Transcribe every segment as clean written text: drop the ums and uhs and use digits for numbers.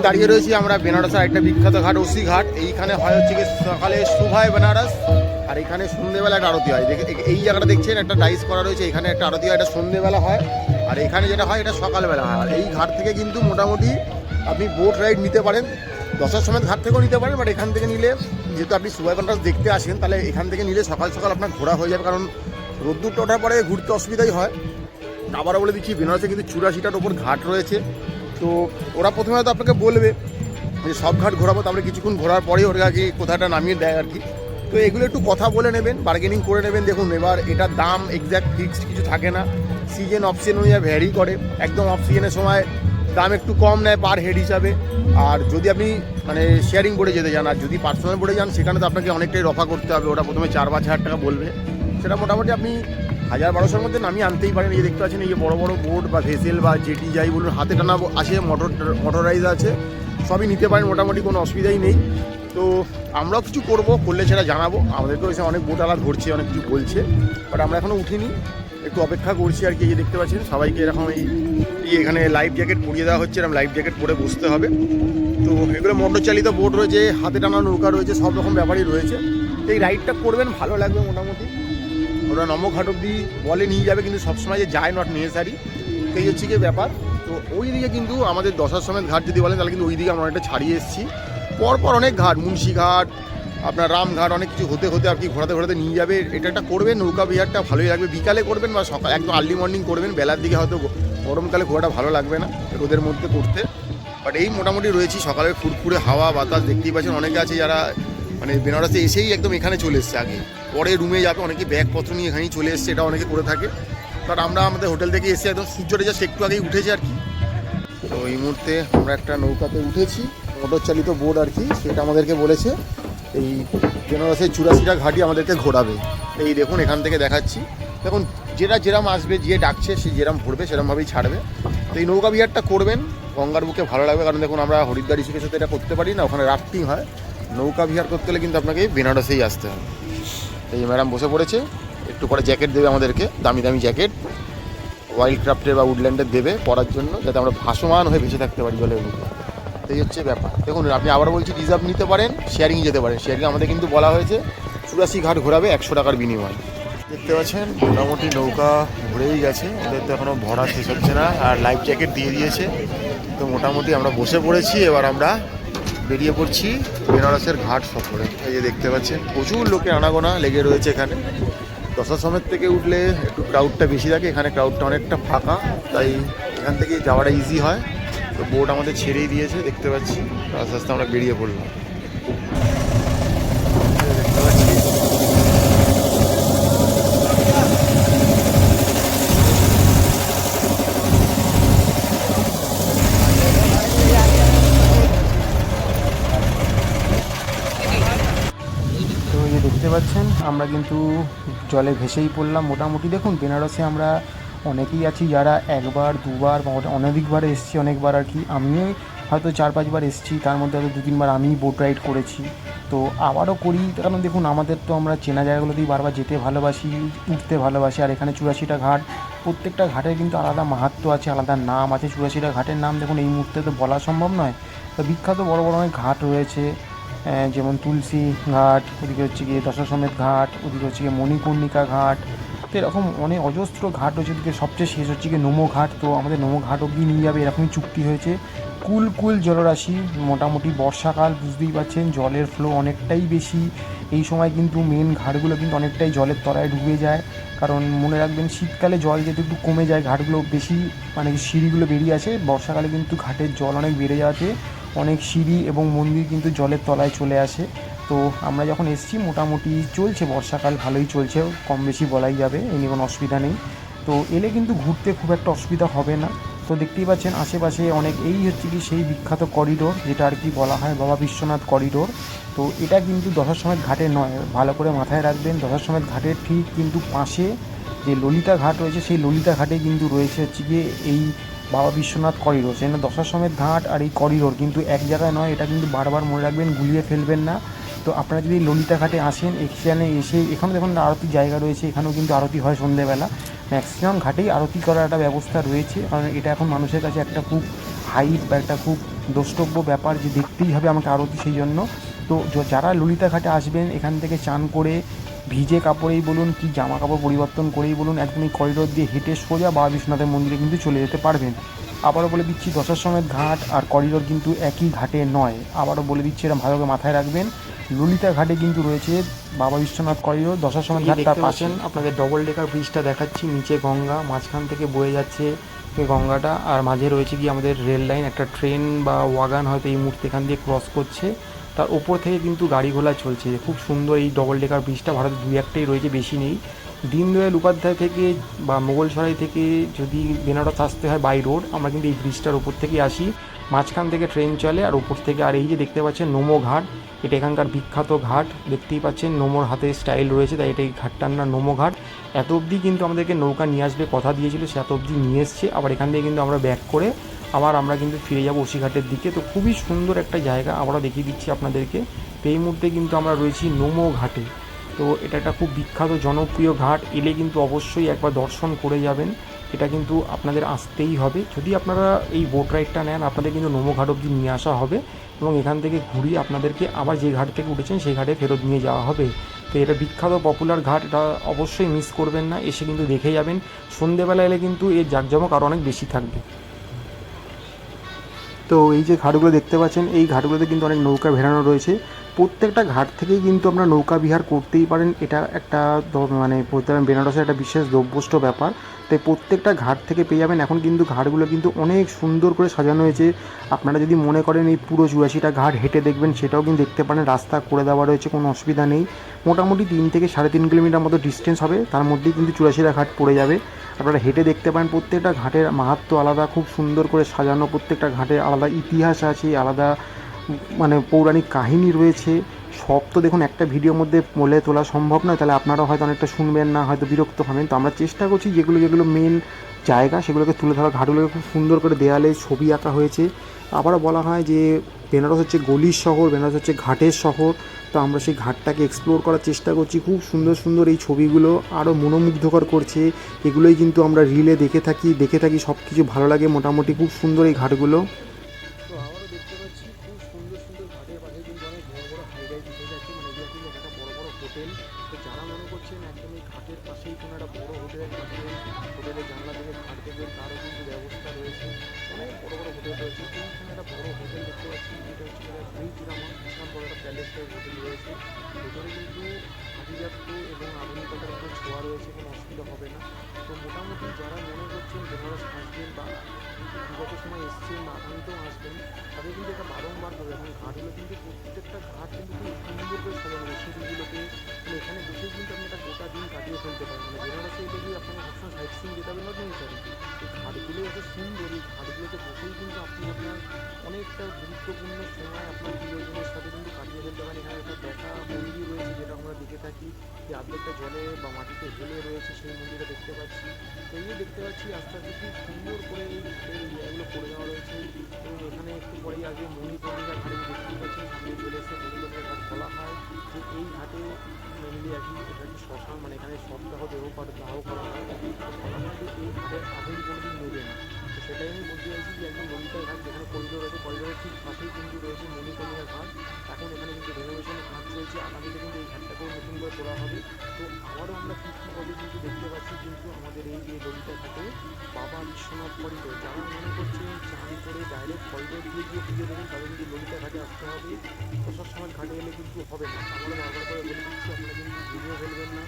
দাঁড়িয়ে রয়েছি আমরা বেনারসের একটা বিখ্যাত ঘাট ওসি ঘাট। এইখানে হয় হচ্ছে কি সকালে শুভায় বেনারস, আর এখানে সন্ধ্যেবেলা একটা আরতি হয়। এই জায়গাটা দেখছেন একটা ডাইস করা রয়েছে, এখানে একটা আরতি হয়, এটা সন্ধ্যেবেলা হয়, আর এখানে যেটা হয় এটা সকালবেলা হয়। আর এই ঘাট থেকে কিন্তু মোটামুটি আপনি বোট রাইড নিতে পারেন, দশার সময় ঘাট থেকেও নিতে পারেন, বাট এখান থেকে নিলে যেহেতু আপনি শুভায় বেনারস দেখতে আসেন, তাহলে এখান থেকে নিলে সকাল সকাল আপনার ঘোরা হয়ে যাবে, কারণ রোদ্দুরটা ওঠার পরে ঘুরতে অসুবিধাই হয়। আবারও বলে দিচ্ছি, বেনারসে কিন্তু 84টার ওপর ঘাট রয়েছে। তো ওরা প্রথমে হয়তো আপনাকে বলবে যে সব ঘাট ঘোরাবো, তারপরে কিছুক্ষণ ঘোরার পরেই ওরা কি কোথাটা নামিয়ে দেয় আর কি। তো এগুলো একটু কথা বলে নেবেন, বার্গেনিং করে নেবেন। দেখুন এবার এটার দাম এক্স্যাক্ট ফিক্সড কিছু থাকে না, সিজন অফ সিজন অনুযায়ী ভ্যারি করে। একদম অফ সিজনের সময় দাম একটু কম নেয় পার হেড হিসাবে। আর যদি আপনি মানে শেয়ারিং বোর্ডে যেতে চান, আর যদি পার্সোনাল বোর্ডে যান, সেখানে তো আপনাকে অনেকটাই রফা করতে হবে। ওটা প্রথমে 4-5 হাজার টাকা বলবে, সেটা মোটামুটি আপনি 1000-1200-র মধ্যে নামিয়ে আনতেই পারেন। এই যে দেখতে পাচ্ছেন, এই যে বড় বড় বোট বা ভেসেল বা জেটি যাই বলুন, হাতে টানা আছে, মোটরাইজ আছে, সবই নিতে পারেন, মোটামুটি কোনো অসুবিধাই নেই। তো আমরাও কিছু করলে সেটা জানাবো। আমাদেরকেও এসে অনেক বোট আলাদা ধরছে, অনেক কিছু বলছে, বাট আমরা এখনও উঠিনি, একটু অপেক্ষা করছি আর কি। এই যে দেখতে পাচ্ছেন সবাইকে এরকম এই এখানে লাইফ জ্যাকেট পরিয়ে দেওয়া হচ্ছে, এরকম লাইফ জ্যাকেট পরে বসতে হবে। তো এগুলো মোটর চালিত বোট রয়েছে, হাতে টানা নৌকা রয়েছে, সব রকম ব্যাপারই রয়েছে। তো এই রাইডটা করবেন, ভালো লাগবে মোটামুটি। ওরা নমঘাট অব্দি বলে নিয়ে যাবে, কিন্তু সবসময় যে যায় নট নেসেসারি, তো এই হচ্ছে কি ব্যাপার। তো ওই দিকে কিন্তু আমাদের দশার সমেত ঘাট যদি বলেন, তাহলে কিন্তু ওই দিকে আমরা অনেকটা ছাড়িয়ে এসেছি। পরপর অনেক ঘাট, মুন্সিঘাট, আপনার রামঘাট, অনেক কিছু হতে হতে আর কি ঘোরাতে নিয়ে যাবে। এটা একটা করবেন, নৌকা বিহারটা ভালোই লাগবে। বিকালে করবেন বা সকাল একদম আর্লি মর্নিং করবেন, বেলার দিকে হয়তো গরমকালে ঘোরাটা ভালো লাগবে না রোদের মধ্যে করতে। বাট এই মোটামুটি রয়েছি, সকালের ফুরফুরে হাওয়া বাতাস দেখতেই পাচ্ছেন। অনেকে আছে যারা মানে বেনারসে এসেই একদম এখানে চলে এসছে, আগে পরে রুমে যাবে, অনেকে ব্যাগপত্র নিয়ে এখানেই চলে এসছে, এটা অনেকে করে থাকে। বাট আমরা আমাদের হোটেল থেকে এসে একদম সূর্যটা জাস্ট একটু আগেই উঠেছে আর কি। তো এই মুহূর্তে আমরা একটা নৌকাতে উঠেছি, মোটর চালিত বোট আর কি। সেটা আমাদেরকে বলেছে এই বেনারসের 84টা ঘাটই আমাদেরকে ঘোরাবে। এই দেখুন এখান থেকে দেখাচ্ছি, দেখুন যেরাম আসবে, যে ডাকছে সে যেরাম ভরবে সেরমভাবেই ছাড়বে। তো এই নৌকা বিহারটা করবেন, গঙ্গার বুকে ভালো লাগবে। কারণ দেখুন আমরা হরিদ্বার ঋষিকের সাথে এটা করতে পারি না, ওখানে রাফটিং হয়। নৌকা বিহার করতে হলে কিন্তু আপনাকে বেনারসেই আসতে হবে। এই ম্যাডাম বসে পড়েছে, একটু পরে জ্যাকেট দেবে আমাদেরকে, দামি দামি জ্যাকেট ওয়াইল্ড ক্রাফটের বা উডল্যান্ডের দেবে পরার জন্য, যাতে আমরা ভাসমান হয়ে ভেসে থাকতে পারি জলের উপর। এই হচ্ছে ব্যাপার। দেখুন আপনি আবার বলছি, রিজার্ভ নিতে পারেন, শেয়ারিং যেতে পারেন। শেয়ারিং আমাদের কিন্তু বলা হয়েছে 84 ঘাট ঘোরাবে 100 টাকার বিনিময়। দেখতে পাচ্ছেন মোটামুটি নৌকা ঘুরেই গেছে, ওদের তো এখনও ভরা শেষ হচ্ছে না, আর লাইফ জ্যাকেট দিয়ে দিয়েছে। তো মোটামুটি আমরা বসে পড়েছি, এবার আমরা বেরিয়ে পড়ছি বেনারসের ঘাট সফরে। এই যে দেখতে পাচ্ছেন প্রচুর লোকের আনাগোনা লেগে রয়েছে এখানে। দশার সমেত থেকে উঠলে একটু ক্রাউডটা বেশি থাকে, এখানে ক্রাউডটা অনেকটা ফাঁকা, তাই এখান থেকে যাওয়াটা ইজি হয়। তো বোট আমাদের ছেড়েই দিয়েছে, দেখতে পাচ্ছি। আস্তে আস্তে আমরা বেরিয়ে পড়লাম। দেখতে পাচ্ছি তো এই যে দেখতে পাচ্ছেন আমরা কিন্তু জলে ভেসেই পড়লাম মোটামুটি। দেখুন বেনারসে আমরা অনেকেই আছি যারা একবার দুবার বা অনেকবার এসেছি, অনেকবার আর কি। আমিও হয়তো 4-5 বার এসেছি, তার মধ্যে হয়তো 2-3 বার আমি বোট রাইড করেছি। তো আবারও করি, কারণ দেখুন আমাদের তো আমরা চেনা জায়গাগুলোতেই বারবার যেতে ভালোবাসি, উঠতে ভালোবাসি। আর এখানে 84টা ঘাট, প্রত্যেকটা ঘাটের কিন্তু আলাদা মাহাত্ম্য আছে, আলাদা নাম আছে। 84টা ঘাটের নাম দেখুন এই মুহূর্তে তো বলা সম্ভব নয়। তো বিখ্যাত বড় বড় অনেক ঘাট রয়েছে, যেমন তুলসী ঘাট, ওদিকে হচ্ছে গিয়ে দশাশ্বমেধ ঘাট, ওদিকে হচ্ছে গিয়ে মণিকর্ণিকা ঘাট। তো এরকম অনেক অজস্র ঘাট রয়েছে। ওদিকে সবচেয়ে শেষ হচ্ছে গিয়ে নোমো ঘাট। তো আমাদের নোমো ঘাট অবধি নিয়ে যাবে এরকমই চুক্তি হয়েছে। কুল জলরাশি, মোটামুটি বর্ষাকাল, বুঝতেই পারছেন জলের ফ্লো অনেকটাই বেশি। এই সময় কিন্তু মেন ঘাটগুলো কিন্তু অনেকটাই জলের তলায় ডুবে যায়। কারণ মনে রাখবেন শীতকালে জল যেহেতু একটু কমে যায়, ঘাটগুলো বেশি মানে সিঁড়িগুলো বেরিয়ে আসে। বর্ষাকালে কিন্তু ঘাটের জল অনেক বেড়ে যাওয়াতে অনেক সিঁড়ি এবং মন্দির কিন্তু জলের তলায় চলে আসে। তো আমরা যখন এসেছি মোটামুটি চলছে, বর্ষাকাল ভালোই চলছে, কম বেশি বলাই যাবে, এই নিয়ে কোনো অসুবিধা নেই। তো এলে কিন্তু ঘুরতে খুব একটা অসুবিধা হবে না। তো দেখতেই পাচ্ছেন আশেপাশে অনেক, এই হচ্ছে কি সেই বিখ্যাত করিডোর যেটা আর কি বলা হয় বাবা বিশ্বনাথ করিডোর। তো এটা কিন্তু দশাশ্বমেধ ঘাটে নয়, ভালো করে মাথায় রাখবেন। দশাশ্বমেধ ঘাটের ঠিক কিন্তু পাশে যে ললিতা ঘাট রয়েছে, সেই ললিতা ঘাটে কিন্তু রয়েছে হচ্ছে গিয়ে এই বাবা বিশ্বনাথ করিডোর। সেখানে দশাশ্বমেধ ঘাট আর এই করিডোর কিন্তু এক জায়গায় নয়, এটা কিন্তু বারবার মনে রাখবেন, গুলিয়ে ফেলবেন না। তো আপনারা যদি ললিতা ঘাটে আসেন, এখানে এসে এখানে দেখুন আরতির জায়গা রয়েছে, এখানেও কিন্তু আরতি হয় সন্ধ্যেবেলা। ম্যাক্সিমাম ঘাটেই আরতি করার একটা ব্যবস্থা রয়েছে, কারণ এটা এখন মানুষের কাছে একটা খুব হাইট বা একটা খুব দ্রষ্টব্য ব্যাপার যে দেখতেই হবে আমাকে আরতি, সেই জন্য। তো যারা ললিতা ঘাটে আসবেন এখান থেকে চান করে ভিজে কাপড়েই বলুন কি জামা কাপড় পরিবর্তন করেই বলুন একদম এই করিডোর দিয়ে হেঁটে সোজা বাবা বিশ্বনাথের মন্দিরে কিন্তু চলে যেতে পারবেন। আবারও বলে দিচ্ছি দশাশ্বমেধ ঘাট আর করিডোর কিন্তু একই ঘাটে নয়, আবারও বলে দিচ্ছি এটা ভালো করে মাথায় রাখবেন। ললিতা ঘাটে কিন্তু রয়েছে বাবা বিশ্বনাথ করিডোর, দশাশ্বমেধ ঘাটটা পাশেন। আপনাদের ডবল ডেকার ব্রিজটা দেখাচ্ছি, নিচে গঙ্গা, মাঝখান থেকে বয়ে যাচ্ছে এই গঙ্গাটা, আর মাঝে রয়েছে কি আমাদের রেল লাইন, একটা ট্রেন বা ওয়াগান হয়তো এই মুহূর্তে এখান দিয়ে ক্রস করছে, তার ওপর থেকে কিন্তু গাড়ি ঘোড়া চলছে। খুব সুন্দর এই ডবল ডেকার ব্রিজটা, ভারতে দুই একটাই রয়েছে, বেশি নেই। দীনদয়াল উপাধ্যায় থেকে বা মোগলসরাই থেকে যদি বেনারস আসতে হয় বাই রোড, আমরা কিন্তু এই ব্রিজটার উপর থেকেই আসি, মাঝখান থেকে ট্রেন চলে আর উপর থেকে। আর এই যে দেখতে পাচ্ছেন নোমো ঘাট, এটা এখানকার বিখ্যাত ঘাট, দেখতেই পাচ্ছেন নোমোর হাতে স্টাইল রয়েছে, তাই এটা এই ঘাটটার নাম নোমো ঘাট। এত অবধি কিন্তু আমাদেরকে নৌকা নিয়ে আসবে কথা দিয়েছিল, সে এত অবধি নিয়ে এসছে। আবার এখান থেকে কিন্তু আমরা ব্যাক করে আবার আমরা কিন্তু ফিরে যাবো ওসিঘাটের দিকে। তো খুবই সুন্দর একটা জায়গা, আবারও দেখিয়ে দিচ্ছি আপনাদেরকে। তো এই মুহূর্তে কিন্তু আমরা রয়েছি নোমো ঘাটে। তো এটা একটা খুব বিখ্যাত জনপ্রিয় ঘাট, এলে কিন্তু অবশ্যই একবার দর্শন করে যাবেন, এটা কিন্তু আপনাদের আসতেই হবে। যদি আপনারা এই বোট রাইডটা নেন আপনাদের কিন্তু নোমো ঘাট অবধি নিয়ে আসা হবে এবং এখান থেকে ঘুরিয়ে আপনাদেরকে আবার যে ঘাট থেকে উঠেছেন সেই ঘাটে ফেরত নিয়ে যাওয়া হবে। তো এটা বিখ্যাত পপুলার ঘাট, এটা অবশ্যই মিস করবেন না, এসে কিন্তু দেখে যাবেন। সন্ধেবেলা এলে কিন্তু এর জাঁকজমক আরও অনেক বেশি থাকবে। তো এই যে ঘাটগুলো দেখতে পাচ্ছেন, এই ঘাটগুলোতে কিন্তু অনেক নৌকা ভেড়ানো রয়েছে। প্রত্যেকটা ঘাট থেকেই কিন্তু আপনারা নৌকা বিহার করতেই পারেন, এটা একটা মানে বলতে পারেন বেনারসের একটা বিশেষ দ্রব্যষ্ট ব্যাপার। তাই প্রত্যেকটা ঘাট থেকে পেয়ে যাবেন। এখন কিন্তু ঘাটগুলো কিন্তু অনেক সুন্দর করে সাজানো হয়েছে। আপনারা যদি মনে করেন এই পুরো 84টা ঘাট হেঁটে দেখবেন সেটাও কিন্তু দেখতে পারেন, রাস্তা করে দেওয়া রয়েছে, কোনো অসুবিধা নেই। মোটামুটি 3 থেকে 3.5 কিলোমিটার মতো ডিস্টেন্স হবে, তার মধ্যেই কিন্তু 84টা ঘাট পড়ে যাবে। আপনারা হেঁটে দেখতে পারেন, প্রত্যেকটা ঘাটের মাহাত্ম্য আলাদা, খুব সুন্দর করে সাজানো, প্রত্যেকটা ঘাটের আলাদা ইতিহাস আছে, আলাদা মানে পৌরাণিক কাহিনী রয়েছে। সব তো দেখুন একটা ভিডিওর মধ্যে বলে তোলা সম্ভব নয়, তাহলে আপনারা হয়তো অনেকটা শুনবেন না, হয়তো বিরক্ত হবেন। তো আমরা চেষ্টা করছি যেগুলো যেগুলো মেন জায়গা সেগুলোকে তুলে ধরা। ঘাটগুলোকে খুব সুন্দর করে দেয়ালে ছবি আঁকা হয়েছে। আবারও বলা হয় যে বেনারস হচ্ছে গলির শহর, বেনারস হচ্ছে ঘাটের শহর। তো আমরা সেই ঘাটটাকে এক্সপ্লোর করার চেষ্টা করছি। খুব সুন্দর সুন্দর এই ছবিগুলো আরও মনোমুগ্ধকর করছে, এগুলোই কিন্তু আমরা রিলে দেখে থাকি, সব কিছু ভালো লাগে মোটামুটি। খুব সুন্দর এই ঘাটগুলো। তো আবারও দেখতে পাচ্ছি খুব সুন্দর সুন্দর ঘাটের পাশে কিন্তু অনেক বড় বড় হাইরাইজ উঠে যাচ্ছে, মানে এগুলো কিন্তু একটা বড় বড় হোটেল। তো যারা মনে করছেন একদম এই ঘাটের পাশেই কোনো একটা বড় হোটেলে থাকবেন, হোটেলের জানলা থেকে ঘাট দেখবেন, তারও কিন্তু ব্যবস্থা রয়েছে। অনেক বড় বড় হোটেল রয়েছে। এইখানে একটা বড় হোটেল দেখতে পাচ্ছি, এটা হচ্ছে ব্রিজ রামা, বিশাল বড় একটা প্যালেস টাইপ হোটেল রয়েছে। ভেতরে কিন্তু আভিজাত্য এবং আধুনিকতার একটা ছোঁয়া রয়েছে, কোনো অসুবিধা হবে না। তো মোটামুটি যারা মনে করছেন বেনারস আসবেন বা বিগত সময় এসছেন বা আগামীতেও আসবেন, তাদের কিন্তু এটা বারংবার হবে। এবং ঘাটগুলো কিন্তু প্রত্যেকটা ঘাট কিন্তু খুব সুন্দর করে সাজানো হয় সিঁড়িগুলোকে, মানে এখানে বসেই কিন্তু আপনি একটা গোটা দিন কাটিয়ে ফেলতে পারেন। মানে বেনারসে এলে গিয়ে আপনাকে সবসময় সাইট সিন যেতে হবে না নেচারে, এই ঘাটগুলো এত সুন্দর, এই ঘাটগুলোতে বসেই কিন্তু আপনি আপনার অনেকটা গুরুত্বপূর্ণ সময় আপনার প্রিয়জনের সাথে কিন্তু কাটিয়ে ফেলতে পারেন। এখানে একটা দেখা মন্দির রয়েছে যেটা আমরা দেখে থাকি, যে অর্ধেকটা জলে বা মাটিতে হেলে রয়েছে, সেই মন্দিরটা দেখতে পাচ্ছি। তো এই দেখতে পাচ্ছি আস্তে আস্তে খুব সুন্দর করে এই ঘাটের এরিয়াগুলো করে দেওয়া রয়েছে। এবং এখানে একটু পরেই আগে মণিকর্ণিকা ঘাটে দেখতেই পাচ্ছেন সামনে চলে এসে মণিকর্ণিকা ঘাট বলা হয় যে এই ঘাটে মেনলি এটা কি শ্মশান, মানে এখানে সপ্তাহ দাহ করা হয়। তো বলা হয় যে এই ঘাটের আগুন কোনোদিন নেবে না। তো সেটাই আমি বলতে চাইছি যে একদম ললিতা ঘাট যেখানে করিডোর আছে, করিডোরের ঠিক পাশেই কিন্তু রয়েছে মণিকর্ণিকা ঘাট। এখন এখানে কিন্তু রেনোভেশনের কাজ চলছে, আগামীতে কিন্তু এই ঘাটটাকেও নতুন করে তোলা হবে। তো আবারও আমরা কৃষ্ণপদে কিন্তু দেখতে পাচ্ছি কিন্তু আমাদের এই যে ললিতা ঘাটে বাবা বিশ্বনাথ করিডোর। যারা মনে করছেন চান করে ডাইরেক্ট করিডোর দিয়ে গিয়ে পুজো দেবেন, তাদের কিন্তু ললিতা ঘাটে আসতে হবে, প্রশাসনের ঘাটে এলে কিন্তু হবে না। আমরা বারবার করে বলে দিচ্ছি, আপনারা কিন্তু ঘুরিয়ে ফেলবেন না।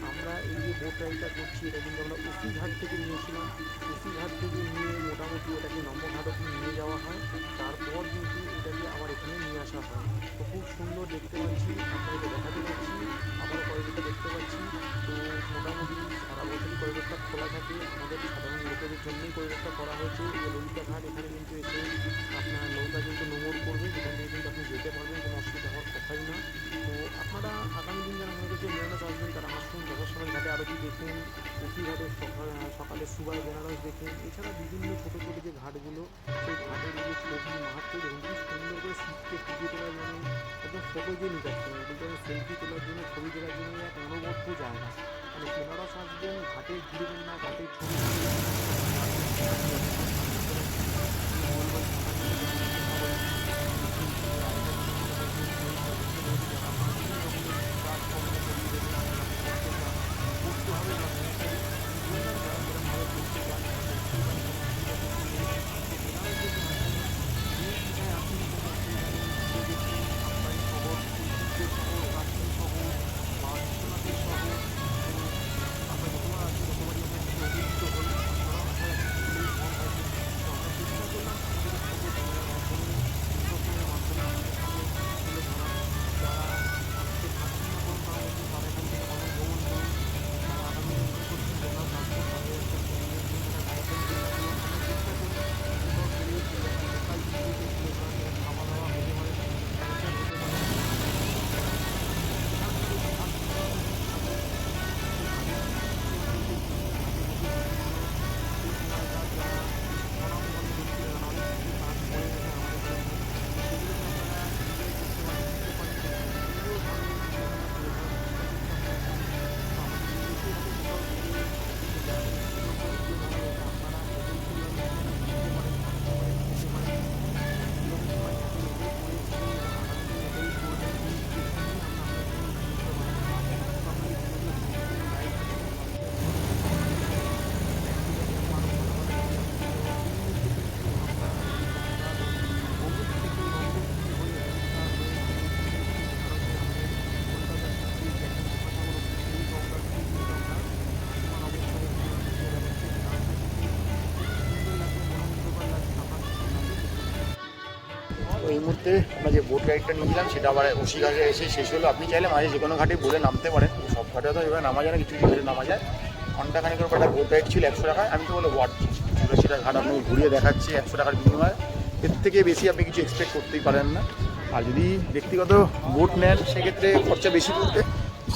আমরা এই যে বোট রাইডটা করছি এটা কিন্তু আমরা ওসি ঘাট থেকে নিয়েছিলাম, ওসি ঘাট থেকে নিয়ে মোটামুটি এটাকে নম্বর ঘাট অব্দি নিয়ে যাওয়া হয়, তারপর কিন্তু এটাকে আবার এখানে নিয়ে আসা হয়। তো খুব সুন্দর দেখতে পাচ্ছি, আপনাদেরকে দেখাতে পাচ্ছি, আবারও করিডোরটা দেখতে পাচ্ছি। তো মোটামুটি সারা বছরই করিডোরটা খোলা থাকে, আমাদের সাধারণ লোকেদের জন্যই করিডোরটা করা হয়েছে। এই যে ললিতা ঘাট, এখানে কিন্তু এসে আপনার নৌকা কিন্তু নোঙর করবে, যেখান থেকে কিন্তু আপনি যেতে পারবেন, কোনো অসুবিধা হওয়ার কথাই না। তো আপনারা আগামী দিন যারা মনে করছেন বেনারস আসবেন তারা আসুন, দশাশ্বমেধ ঘাটে আরতি দেখুন, উঠি ঘাটে সকালে সুবাই বেনারস দেখুন। এছাড়া বিভিন্ন ছোটো ছোটো যে ঘাটগুলো, সেই ঘাটের যে ছবি মাহাত্ম্য দেখুন, খুব সুন্দর করে শীতকে ফুটিয়ে তোলার জন্য একদম ফটোজেনিক আছে, মানে বলতে আমি সেলফি তোলার জন্য, ছবি তোলার জন্য এক অনবদ্য জায়গা। মানে বেনারস আসবেন, ঘাটে ঘুরবেন না, ঘাটে ছবি তুলবেন না, এই মুহূর্তে আমরা যে বোট রাইডটা নিয়েছিলাম সেটা আবার ওসি ঘাটে এসে শেষ হলো। আপনি চাইলে মাঝে যে কোনো ঘাটে বলে নামতে পারেন, সব ঘাটে তো এবার নামা যায় না, কিছু ঘাটে নামা যায়। ঘন্টাখানেকের উপর একটা বোট রাইড ছিল 100 টাকায়। আমি তো বলো ওয়াট সেটা ঘাট আপনাকে ঘুরিয়ে দেখাচ্ছি 100 টাকার বিনিময়ে। এর থেকে বেশি আপনি কিছু এক্সপেক্ট করতেই পারেন না। আর যদি ব্যক্তিগত বোট নেন সেক্ষেত্রে খরচা বেশি পড়বে,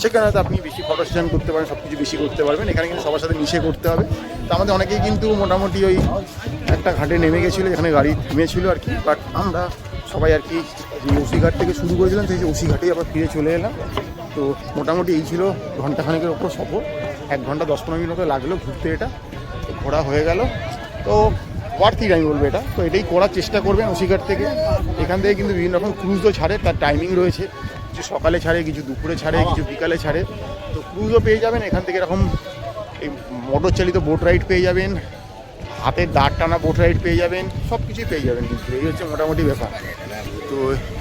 সেখানে তো আপনি বেশি ফটো সেশন করতে পারেন, সব কিছু বেশি করতে পারবেন। এখানে কিন্তু সবার সাথে মিশে করতে হবে। তো আমাদের অনেকেই কিন্তু মোটামুটি ওই একটা ঘাটে নেমে গেছিলো, এখানে গাড়ি থেমেছিল আর কি। বাট আমরা সবাই আর কি ওসি ঘাট থেকে শুরু করেছিলাম, সেই ওসি ঘাটেই আবার ফিরে চলে এলাম। তো মোটামুটি এই ছিল ঘন্টাখানেকের ওপর সফর। 1 ঘন্টা 10-15 মিনিট মতো লাগলো ঘুরতে, এটা ঘোরা হয়ে গেল। তো ওয়ার্থই আমি বলবো এটা। তো এটাই করার চেষ্টা করবেন ওসি ঘাট থেকে। এখান থেকে কিন্তু বিভিন্ন রকম ক্রুজও ছাড়ে, তার টাইমিং রয়েছে, কিছু সকালে ছাড়ে, কিছু দুপুরে ছাড়ে, কিছু বিকালে ছাড়ে। তো ক্রুজও পেয়ে যাবেন এখান থেকে, এরকম এই মোটর চালিত বোট রাইড পেয়ে যাবেন, হাতের দাঁড় টানা বোট রাইড পেয়ে যাবেন, সব কিছুই পেয়ে যাবেন। কিন্তু এই হচ্ছে মোটামুটি ব্যাপার। তো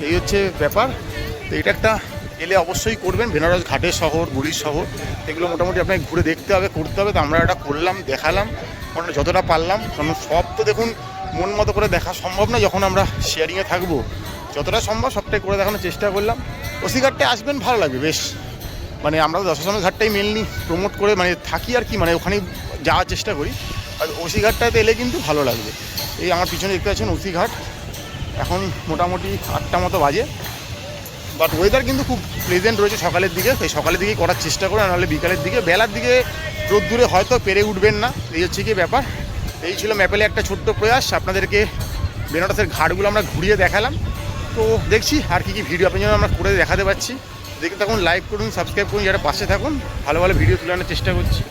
এই হচ্ছে ব্যাপার। তো এটা একটা এলে অবশ্যই করবেন। বেনারস ঘাটের শহর, গুড়ির শহর, এগুলো মোটামুটি আপনাকে ঘুরে দেখতে হবে, করতে হবে। তো আমরা এটা করলাম, দেখালাম মানে যতটা পারলাম। কারণ সব তো দেখুন মন মতো করে দেখা সম্ভব না, যখন আমরা শেয়ারিংয়ে থাকবো যতটা সম্ভব সবটাই করে দেখানোর চেষ্টা করলাম। ওসি ঘাটটা আসবেন, ভালো লাগবে বেশ। মানে আমরা তো দশাশ্রমের ঘাটটাই মেনলি প্রমোট করে মানে থাকি আর কি, মানে ওখানেই যাওয়ার চেষ্টা করি। আর ওসি ঘাটটাতে এলে কিন্তু ভালো লাগবে। এই আমার পিছনে দেখতে পাচ্ছেন ওসি ঘাট। এখন মোটামুটি 8টা মতো বাজে, বাট ওয়েদার কিন্তু খুব প্লেজেন্ট রয়েছে সকালের দিকে। সেই সকালের দিকেই করার চেষ্টা করুন, নাহলে বিকালের দিকে, বেলার দিকে রোদ্দুরে হয়তো পেরে উঠবেন না। এই হচ্ছে কি ব্যাপার। এই ছিল ম্যাপেলে একটা ছোট্ট প্রয়াস, আপনাদেরকে বেনারসের ঘাটগুলো আমরা ঘুরিয়ে দেখালাম। তো দেখছি আর কি ভিডিও আপনার জন্য আমরা করে দেখাতে পারছি। দেখতে থাকুন, লাইক করুন, সাবস্ক্রাইব করুন, যারা পাশে থাকুন, ভালো ভালো ভিডিও তুলে আনার চেষ্টা করছি।